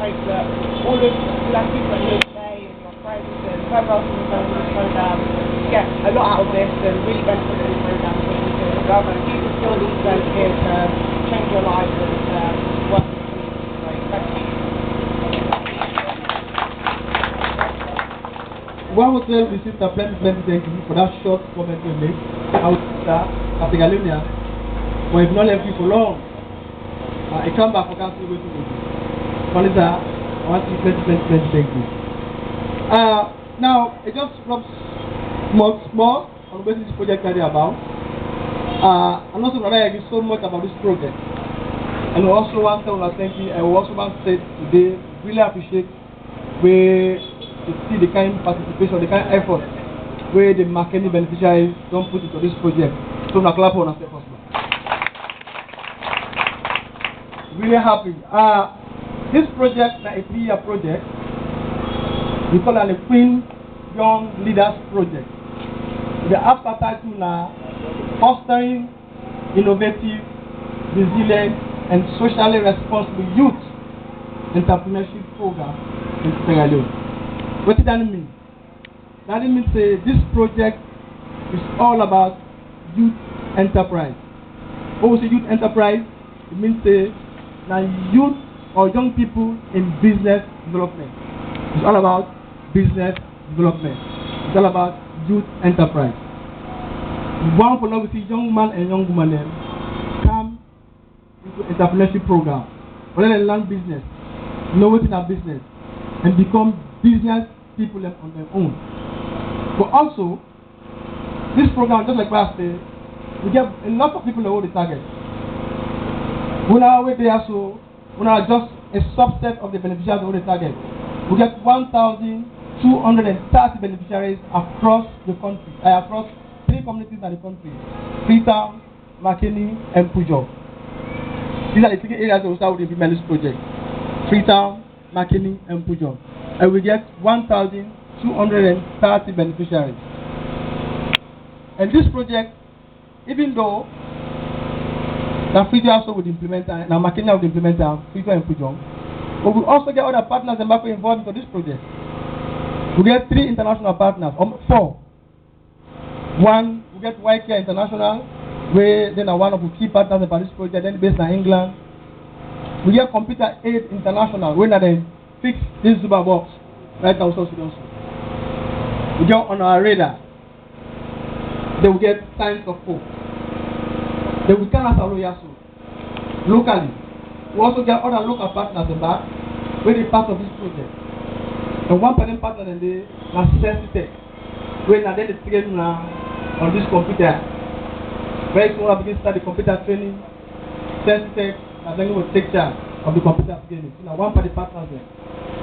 hope that all of black people here today and your friends and whoever else is involved in this program get a lot out of this and really benefit from this program so you can go and use the skills that you've learned here to change your life and work in the community. So thank you. One would say we sister plenty thank you for that short comment you made. Our sister, Pastor Galinia, but if not left you for long, I come back for council waiting with you. Melissa, I want to plenty thank you. Now, it just drops more on what this project is about. And also, I agree so much about this project. And we also want to thank you. And we also want to say today, really appreciate where to see the kind of participation, the kind of effort where the Makeni beneficiaries don't put into this project. So, na clap on ourselves first. Really happy. This project is a 3-year project. We call it the Queen Young Leaders Project. The after title now fostering innovative, resilient, and socially responsible youth entrepreneurship program in Sierra Leone. What does that mean? That means this project is all about youth enterprise. What we say youth enterprise? It means now youth or young people in business development. It's all about business development. It's all about youth enterprise. One for now we see young man and young woman then come into entrepreneurship program. Or they learn business, know what's in our business, and become business people on their own. But also, this program, just like last day, we get a lot of people that hold the target. We are way there, so we are just a subset of the beneficiaries of the target. We get 1,230 beneficiaries across the country, across 3 communities in the country: Freetown, Makeni, and Pujo. These are the 3 areas that we start with implement this project: Freetown, Makeni, and Pujo. And we get 1,230 beneficiaries. And this project, even though the Freetown also would implement, and Makeni would implement Freetown and Pujo, but we also get other partners and back involved into this project. We get 3 international partners, 4. One, we get YK International, where they are one of the key partners about this project, then based in England. We get Computer Aid International, where they fix this Zuba box right now. Also, we get on our radar. Then we get Science of Hope. Then we can also locally. We also get other local partners in that, where they part of this project. And one partner in the Sensitech, where they train on this computer. Very soon we begin to start the computer training. Sensitech, and then we will take charge of the computer training. Now one partners there.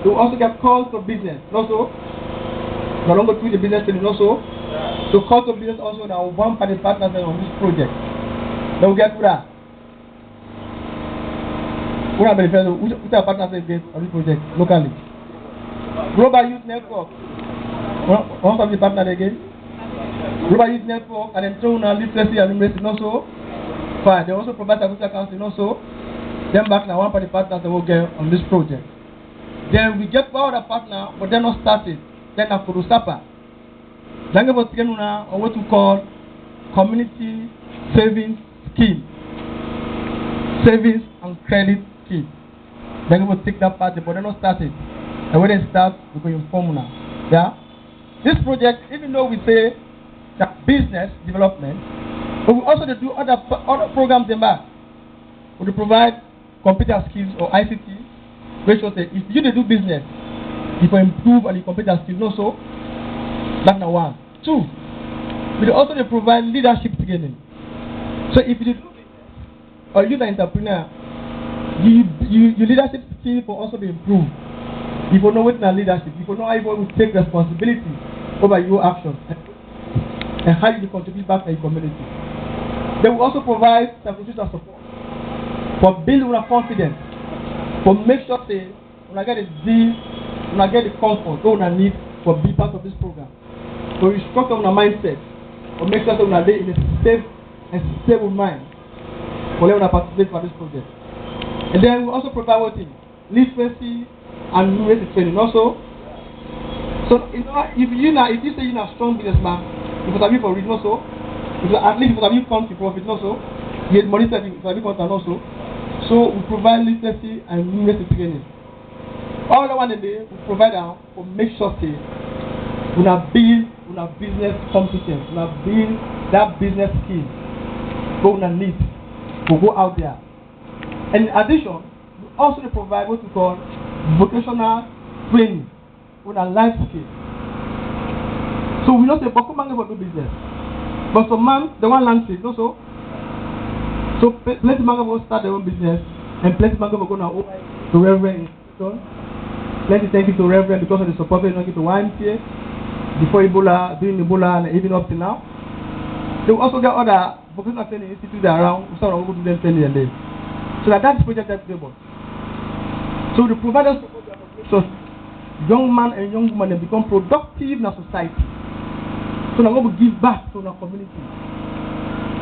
We also get calls to business. Also, we don't go through the business training also. So calls to business also now one partners there on this project. Then we get Ura. Ura beneficiaries, which are partners again on this project locally. Global Youth Network. One of the partners again. Global Youth Network and then Trona Literacy and Numeracy also. Fine. They also provide agricultural counseling also. Then back now one of the partners that will get on this project. Then we get one other partner, but they're not started. Then after Rusapa. Then we will train on what we call community savings scheme. Savings and credit scheme. Then we will take that part, but they're not started. And when they start, we go inform now. Yeah? This project, even though we say that business development, but we also do other programs in back. We provide computer skills or ICT, which will say if you do business, you can improve on the computer skills also. That's number 1. 2, we also provide leadership training. So if you do business or you're an entrepreneur, your leadership skills will also be improved. You will know what's in leadership. You will know how you will take responsibility over your actions and how you contribute back to your community. They will also provide psychosocial support for building your confidence, for make sure that when I get the zeal, when I get the comfort, what I need for be part of this program. So you structure on a mindset, or make sure that when I live in a safe and stable mind, for when I participate for this project. And then we also provide what thing? literacy, and numeracy training also. So if you say you're a strong businessman, you must have for reading also. At least you must have count to profit also. You get money saving, you must have content also. So we provide literacy and numeracy training. All the one day we provide for make sure say we have build business competence, we have build that business skill. Go on need to go out there. And in addition, we also provide what we call vocational training on a life skill. So we don't say Boko man for do business. But some man they want land trade also. So plenty man will start their own business and plenty man will go now to Reverend institution. Plenty thank you to Reverend because of the support we to YMCA before Ebola, during Ebola and even up to now. They will also get other vocational training institutes around, we start to do them training and day. So that's project that's able. So the providers so young man and young woman become productive in our society. So now we will give back to our community.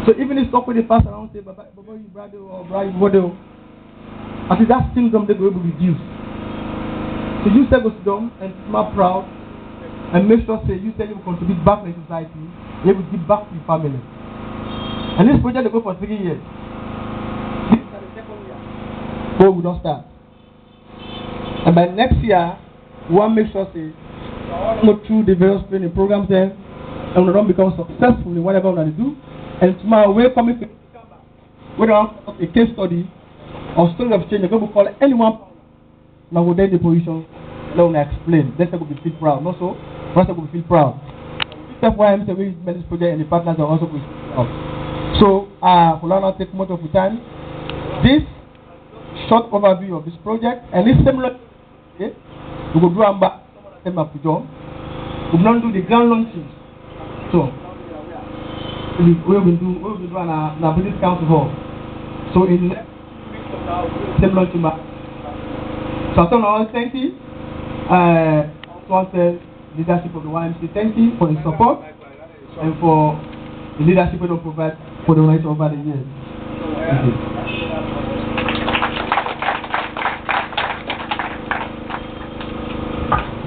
So even if stuff when they pass around say Baba you brother or brother, I think that syndrome they will be reduced. So you say go to them and smile proud and make sure say you say you will contribute back to the society, you will give back to your family. And this project will go for 3 years. This is the second year. So we don't start. And by next year, we want to make sure say go through the various training programs there and we don't become successful in whatever we want to do. And tomorrow we're coming to we don't have a case study or story of change. We're going to call anyone now we're in the position let me explain. Let's go be feel proud. Not so, let's go feel proud. That's why I'm saying this project and the partners are also going to feel proud. So for now take much of the time. This short overview of this project and this similar okay, we will do a back we will not do the grand launching. So we will do an business council hall. So in same launching back. So I want to thank you. Want the leadership of the YMCA. Thank you for the support and for the leadership we don't provide for the right over the years. Thank you.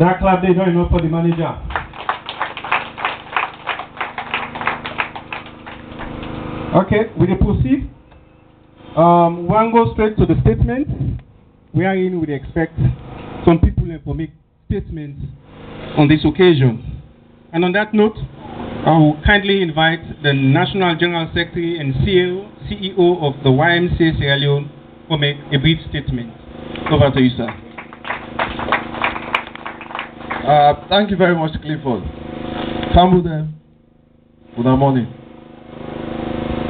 That clap they don't enough for the manager. Okay, we will proceed. One go straight to the statement. Wherein we expect some people to make statements on this occasion. And on that note, I will kindly invite the National General Secretary and CEO of the YMCA Sierra Leone to make a brief statement. Over to you, sir. Thank you very much, Clifford. Fambude, good morning.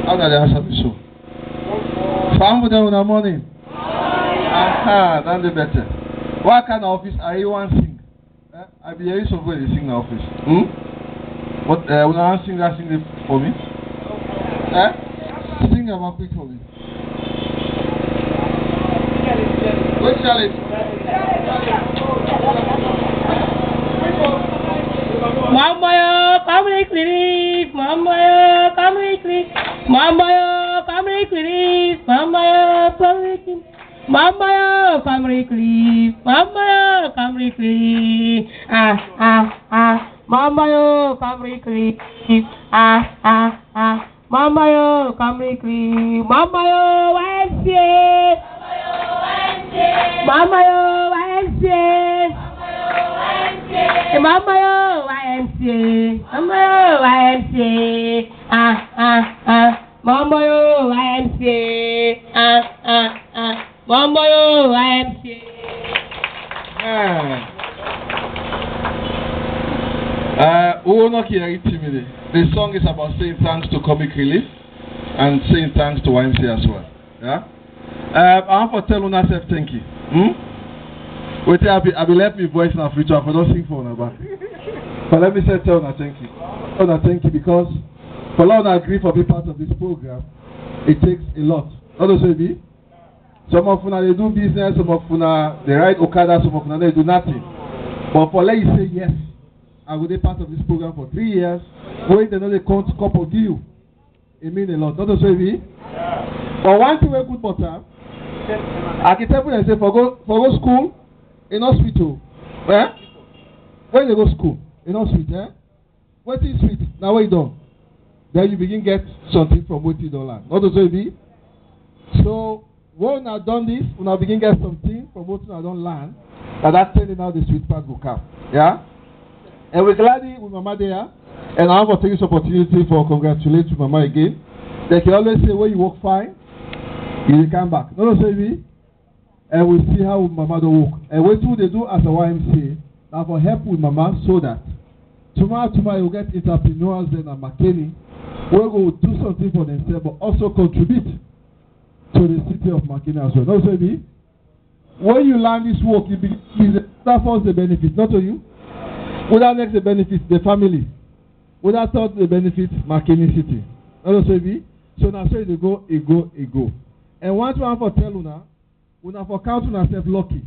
How did I answer the show? Fambude, good morning. Aha, that's the better. What kind of office are you want to sing? I be here somewhere to sing in the office. What will I sing that sing for me? Sing about quick for me. What shall it? Mama, come quickly, Mama, come quickly, Mama, come quickly, Mama, come quickly. Mama, come quickly. Mama, come quickly. Mama, come quickly. Mama, come quickly. Mama, YMCA. Mama, YMCA. Mama, YMCA. Mama, YMCA. Mama, YMCA. Mama, YMCA. The song is about saying thanks to Comic Relief and saying thanks to YMCA as well. Yeah? I want to tell Una self thank you. Wait, I will let me voice in the future. I don't sing for Una back. But let me say tell Una thank you. Una thank you because for Una agree for being part of this program, it takes a lot. How does it be? Some of Una they do business, some of Una they ride Okada, some of Una they do nothing. But for let you say yes, I will be part of this program for 3 years. When they know they count cup of you, it means a lot. How does it be? But one thing we good butter, I can tell you say for go school, in hospital. Eh? When you go school, in hospital, eh? What is sweet? Now what you done? Then you begin get something from what you don't learn. Not to say be. So when I done this, when I begin get something from what I don't learn, that's telling how the sweet part will come. Yeah? And we're glad with Mama there. And I want to take this opportunity for congratulate to Mama again. They can always say when you work fine, you will come back. No, say me. And we'll see how Mama do work. And what do they do as a YMCA? Now for help with Mama so that tomorrow you get entrepreneurs then and McKinney who will do something for themselves but also contribute to the city of McKinney as well. No, say me. When you learn this work, that forms the benefit, not to you. Without next the benefit, the family. Without thought the benefit, McKinney City. No, say me. So now say they go. And once one for tell una for count on yourself lucky.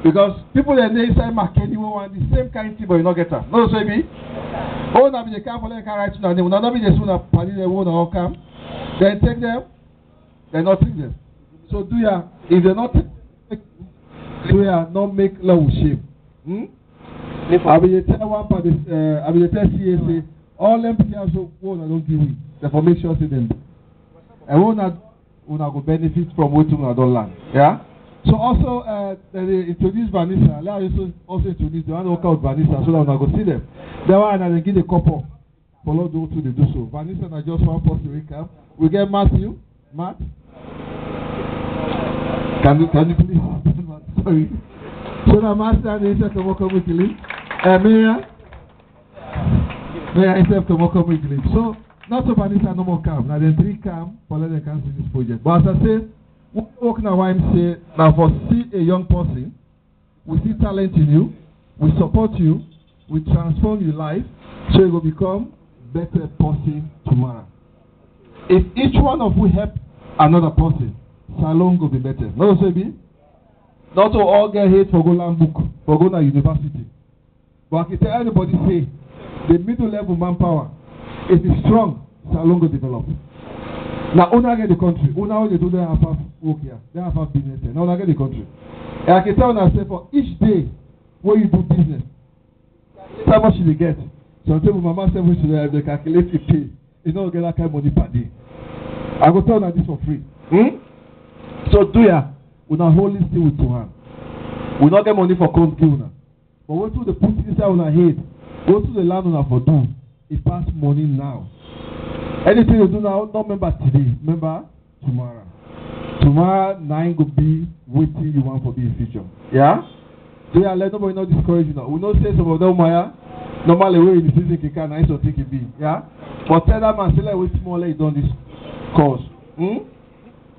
Because people that they say McKinney will want the same kind of thing, but you not get them. No, say me. Oh, now be the camp for them can write now. They will not be the sooner party they won't all come. Then take them. They not take them. So do ya if they not do ya not make love shame. I will tell one part this. I will tell CSA all them people also won't don't give me. Therefore make sure see them. And una go benefit from what una don't learn. Yeah. So also they introduce Vanessa. Let us also introduce the one who called Vanessa so that una go see them. That one and they give the couple. Follow those who they do so. Vanessa and just one person we come. We get Matthew. Matt. Can you please? Sorry. So now Master and himself come welcome with you. Mayor himself come welcome with you. So not so Vanessa no more come. Now then 3 come for let them can see this project. But as I say, we work now YMCA now for see a young person, we see talent in you, we support you, we transform your life so you will become better person tomorrow. If each one of you help another person, salon will be better. No, say be. Not to all get hate for go learn book, for go to university. But I can tell anybody say, the middle level manpower, if it's strong, salon will develop. Now, una get the country. Una they do they have work here. They have business here. Now, una get the country. And I can tell una say for each day where you do business, how much you get. So I tell my mama say we should have the calculate the pay. You don't get that kind of money per day. I go tell una this for free. So do ya, una hold it still with your hand. We not get money for cold give una. But what do they put inside una head? Go to the land una for do. It pass money now. Anything you do now, don't remember today. Remember tomorrow. Tomorrow, 9 could be waiting you want for the future. Yeah? So yeah, let nobody not discourage you now. We not say some of them, Maya. Normally, we're in the season, you can nice or take it be. Yeah? But tell that man, say, like, wait small, let done this course.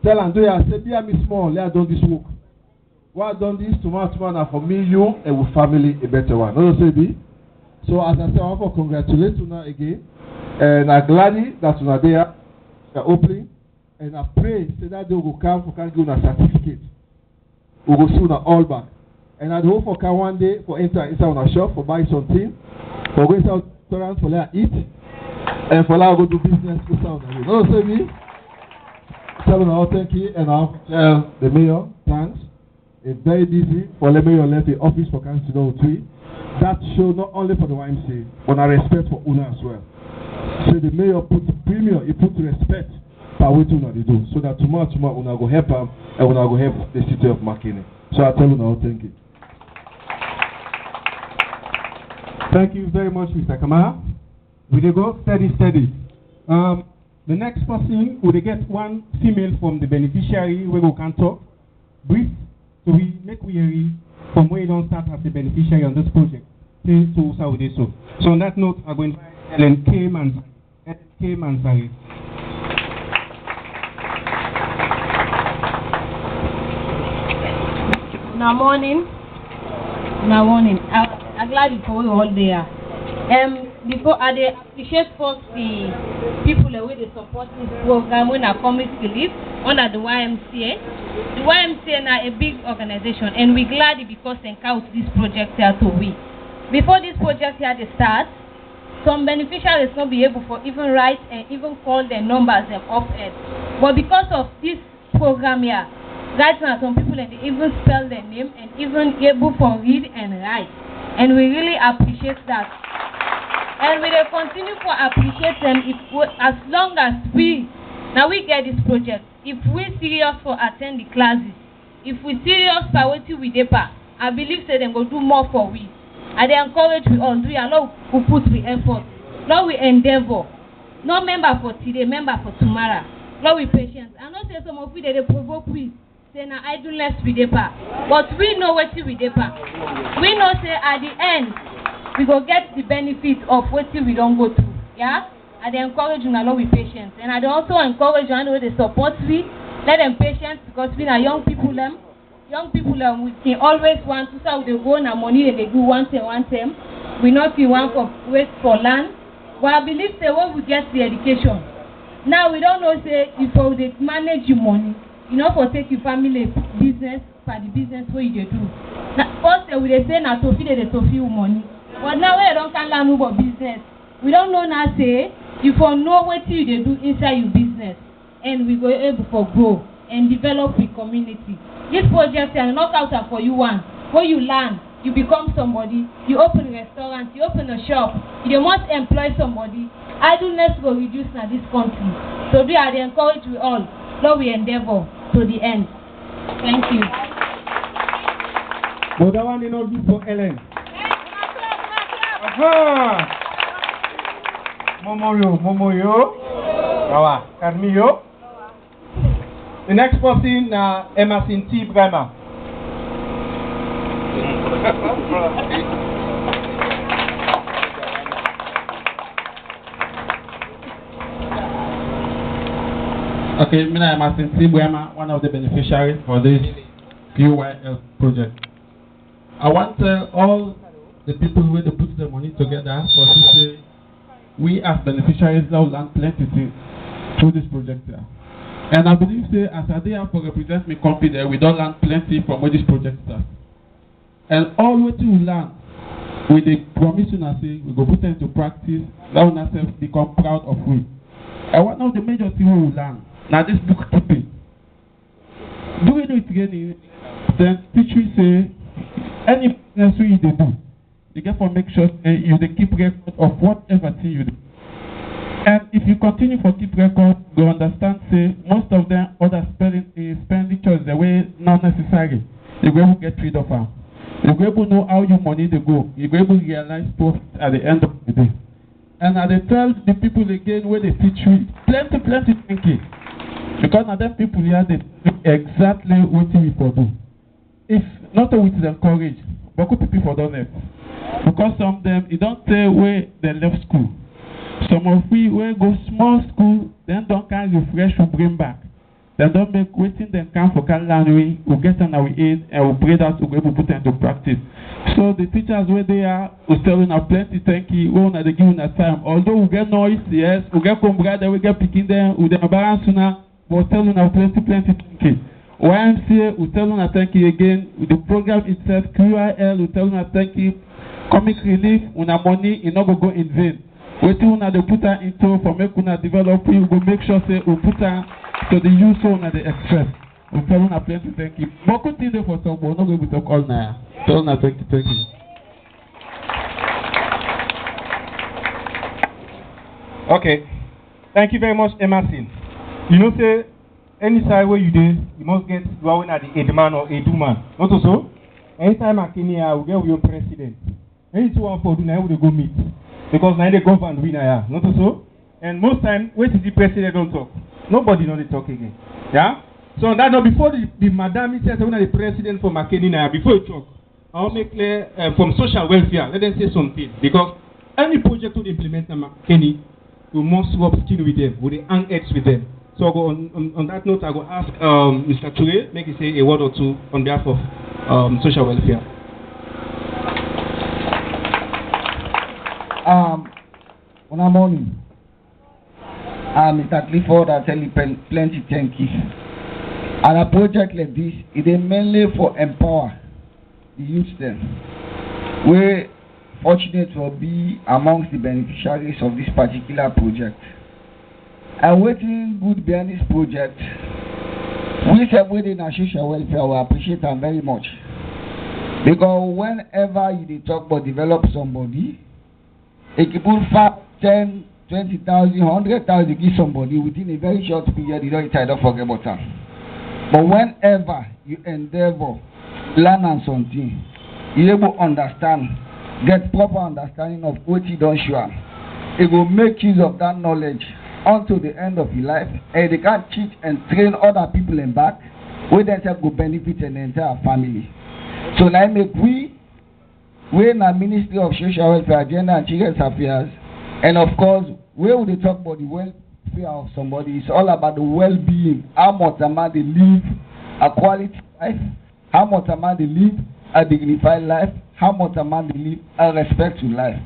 Tell him, do ya, say, be a me small, let done this work. Why done this tomorrow now for me, you, and with family, a better one. No, say be. So as I say, I want to congratulate you now again. And I'm glad that you are there, you're opening. And I pray say that they will come for can give a certificate. We will soon all back. And I hope for can one day for enter inside our shop for buy something, for go inside restaurant for let eat, and for let go do business inside. No, say me. Tell them all thank you, and I'll tell the mayor thanks. It's very busy for the mayor left the office for Council 3. That show not only for the YMCA, but I respect for Una as well. So the mayor put premium, he put respect for what Una they do. So that tomorrow Una go help him and Una go help the city of McKinney. So I tell you now, thank you. Thank you very much, Mr. Kamara. We will go steady. The next person will get one female from the beneficiary where we can talk brief. So we make we hear from where you don't start as the beneficiary on this project. So on that note, I'm going to Ellen K. Mansari. Good morning. I'm glad you for all there. Before I appreciate first the people that will support this program when I come to live under the YMCA. The YMCA is a big organization, and we're glad because they count this project here to we. Before this project here to start, some beneficiaries not be able to even write and even call their numbers them up. But because of this program here, Right now, some people they even spell their name and even able to read and write. And we really appreciate that. And we will continue to appreciate them as long as we get this project. If we serious for attend the classes, if we serious for what we depa, I believe say them go do more for we. And they encourage we all do a lot who put the effort. Lord, we endeavor. Not member for today, member for tomorrow. Lord, we patience. I know say some of you they provoke we. Say na idleness we depa. But we know what we depa. We know say at the end we go get the benefit of what we don't go through. Yeah? And they encourage you now with patience. And I also encourage you know they support me. Let them patient because we are young people them. Young people we can always want to say they go na money they do one time. We not feel one for waste for land. But I believe say when we get the education. Now we don't know say if they manage your money, you know for take your family business for the business what you do. Now, first we say na to feed the to feed money. But now we don't can learn about business. We don't know now say if you know what you do inside your business and we go able to grow and develop the community. This project is not out for you one. When you learn, you become somebody, you open a restaurant, you open a shop, you must employ somebody. Idleness will reduce in this country. So we are encourage we all. Lord, we endeavor to the end. Thank you. But that one is not good for Ellen. Aha! Momoyo. Kawa, Carmillo. The next person, Emerson T. Bremer. Okay, my name is Emerson T. Bremer, one of the beneficiaries for this QYL project. I want to tell all the people who put the money together for this year, we as beneficiaries now learn plenty through this project here. And I believe say as I dey for represent me company there, we don't learn plenty from where this project starts. And all what we learn with the promise I say we go put them into practice, let ourselves become proud of we. And one of the major things we will learn now this bookkeeping. Doing it again, then teach we say any business we do. You get to make sure you keep record of whatever thing you do. And if you continue to keep record, you understand say most of them other expenditures the way not necessary. You will able to get rid of them. You will able to know how your money they go. You will able to realize profit at the end of the day. And I tell the people again where they teach you plenty thinking. Because now them people here they do exactly what we for do. If not with encourage, but good people for don't help. Because some of them, you don't say where they left school. Some of we will go small school, then don't can refresh or bring back. They don't make waiting them come for Kalani, we get on our aid and we pray that we will put into practice. So the teachers where they are, we telling us plenty thank you, we want to give us time. Although we get noise, yes, we get combrade, we get picking them, we get balance now, but telling us plenty thank you. YMCA, we telling us thank you again. With the program itself, QIL, we telling us thank you. Comic relief, una money, it not go in vain. Waiting una they put her into for make una develop, we will make sure say we put her to the use on the express. We tell una plenty thank you. But continue for some, we're not going to talk all now. Tell una thank you. Okay. Thank you very much, Emerson. You know say any side where you do, you must get going at the aid man or aid woman. Not so? Anytime I can here, we get your president. Anyone for do now we go meet. Because now they govern we now, not so? And most time, where is the president don't talk? Nobody know they talk again. Yeah? So on that note, before the madam says when the president for McKinney now, before you talk, I'll make clear from social welfare, let them say something. Because any project to implement in McKinney, we must work skin with them, with the hang heads with them. So on that note, I will ask Mr. Toure, make he say a word or two on behalf of social welfare. Good morning. Mr. Clifford, I tell you plenty thank you. And a project like this, it is mainly for empower the youth them. We're fortunate to be amongst the beneficiaries of this particular project. I'm waiting good behind this project. We celebrate in social welfare, we appreciate them very much. Because whenever you dey talk about develop somebody, if you put 5, 10, 20,000, 100,000 give somebody within a very short period, you don't forget about them. But whenever you endeavor, learn on something, you able to understand, get proper understanding of what you don't show. It will make use of that knowledge until the end of your life, and they can teach and train other people in back, where themselves will benefit an entire family. So now make we in the Ministry of Social Welfare, Agenda and Children's Affairs, and of course, where would they talk about the welfare of somebody? It's all about the well-being. How much a man they live a quality life, how much a man they live a dignified life, how much a man they live a respectful life.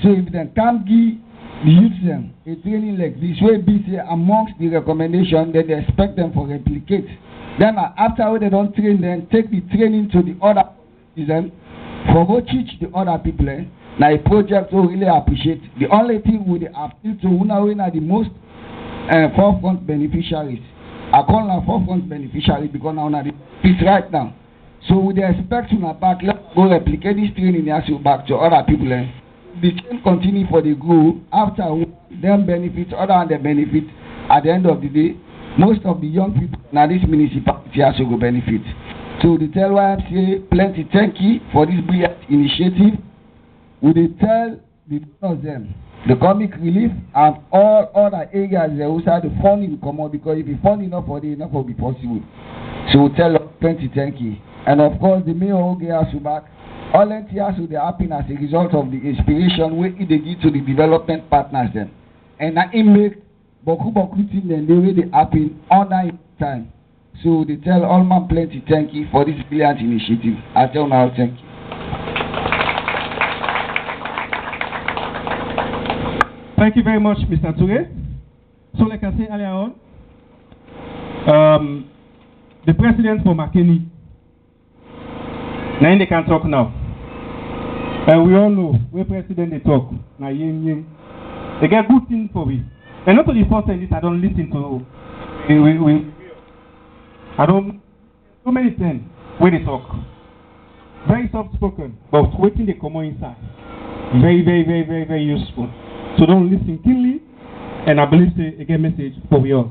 So if they can't give the youth them a training like this, where be say amongst the recommendation that they expect them to replicate. Then after they don't train them, take the training to the other citizens for go teach the other people. Now a project we really appreciate. The only thing we appeal to are the most forefront beneficiaries. I call them forefront beneficiaries because now the piece right now. So with the expect to back, let's go replicate this training back to other people. The chain continue for the group after them benefit, other than the benefit. At the end of the day, most of the young people now this municipality also go benefit. So the tell YMCA plenty thank you for this brilliant initiative. We tell the donors them the comic relief and all other areas they also the funding come out, because if the funding not for it, not will be possible. So we tell them plenty thank you. And of course the mayor will get us back. All NTS will happen as a result of the inspiration we they give to the development partners them. And that it make boku thing then the way they happen under time. So they tell all man plenty thank you for this brilliant initiative. I tell now thank you. Thank you very much, Mr. Toure. So like I said earlier on, the president for Makeni, now they can talk now. And we all know where president they talk. Now they get good things for it. And not only first time this, I don't listen to. I don't. So many times when they talk, very soft spoken, but waiting they come on inside, very, very, very, very, very useful. So don't listen keenly, and I believe they get message for we all.